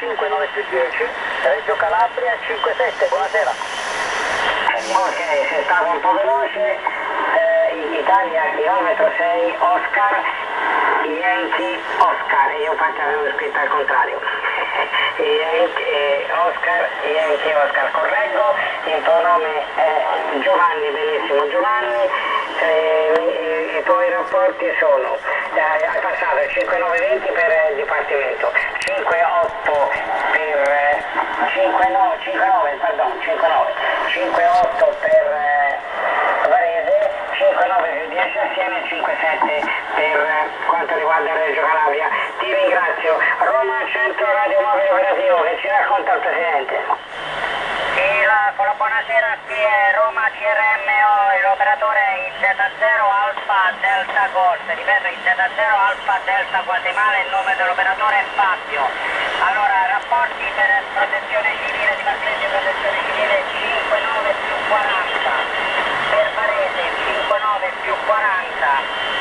59 più 10, Reggio Calabria 57, buonasera. Ok, sei stato un po' veloce, Italia chilometro 6, Oscar, Yankee, Oscar, io infatti avevo scritto al contrario. Oscar, Yankee, Oscar, correggo, il tuo nome è Giovanni, benissimo Giovanni, i tuoi rapporti sono, hai passato il 5920 per il Dipartimento, 58 per 58 per Varese, 59 più 10 assieme, 57 per quanto riguarda Reggio Calabria. Ti ringrazio. Roma Centro Radio Mobile Operativo, che ci racconta il Presidente? Sì, con la buonasera, qui è Roma CRMO, l'operatore è il Z0 Alfa Delta Golf, ripeto il Z0 Alfa Delta Guatemala, il nome dell'operatore è Fabio. Allora, rapporti per protezione civile, Dipartimento di protezione civile 59 più 40, per Varese 59 più 40,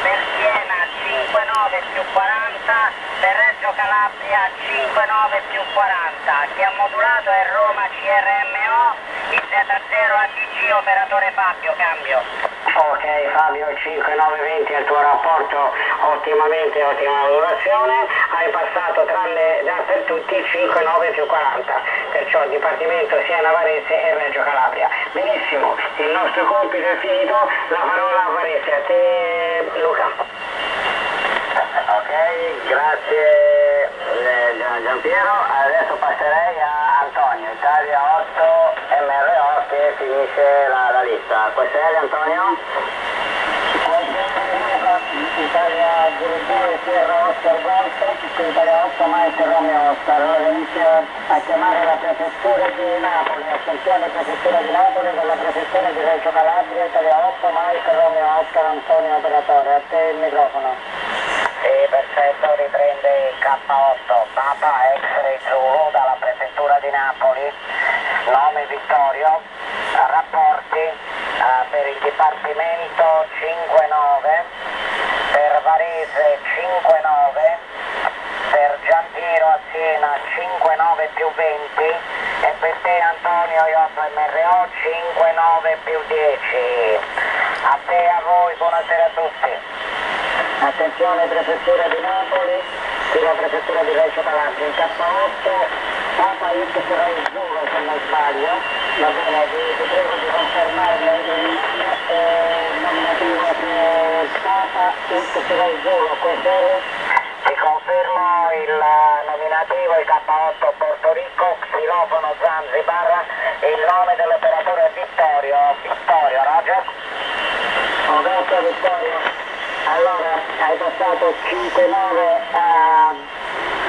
per Siena 59 più 40, per Reggio Calabria 59 più 40, chi ha modulato è Roma CRMO, il Z0 ADG operatore Fabio, cambio. Ok Fabio, 5920 è il tuo rapporto, ottima modulazione, hai passato tranne per tutti 59 più 40, perciò Dipartimento Siena Varese e Reggio Calabria. Benissimo, il nostro compito è finito, la parola a Varese, a te Luca. Ok, grazie Giampiero, adesso passerei a Antonio, Italia 8 MRO che finisce la lista. Questo è Antonio? Italia 02 Sierra Oscar Golf, Italia 8 Mike Romeo Oscar. Ora inizio a chiamare la prefettura di Napoli, attenzione prefettura di Napoli, dalla prefettura di Reggio Calabria, Italia 8 Mike Romeo Oscar Antonio operatore, a te il microfono. Sì, perfetto, riprende il K8, Papa X-Ray Zulu dalla prefettura di Napoli, nome Vittorio, rapporti per il Dipartimento 59, per Varese 59, per Giampiero a Siena 59 più 20 e per te Antonio Iotto MRO 59 più 10. A te e a voi, buonasera a tutti. Attenzione prefettura di Napoli, sulla prefettura di Reggio Calabria, il K8, Papa X-Ray Zulu se non sbaglio, va bene, ti prego di confermarmi il nominativo che Papa X-Ray Zulu, questo è? Ti confermo il nominativo, il K8 Porto Rico, xilofono Zanzibar, il nome dell'operatore è Vittorio, Roger. Oh, grazie Vittorio. Allora, hai passato 5-9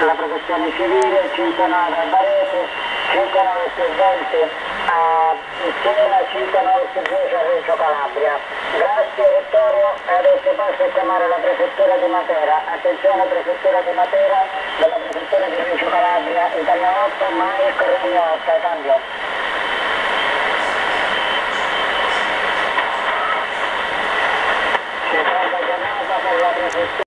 alla protezione civile, 5-9 a Varese, 5-9 più 20 a Siena, 5-9 più 10 a Reggio Calabria. Grazie Vittorio, adesso passo a chiamare la prefettura di Matera. Attenzione prefettura di Matera, della prefettura di Reggio Calabria, Italia 8, Mike Romeo 8, cambio. Seconda chiamata per la prefettura.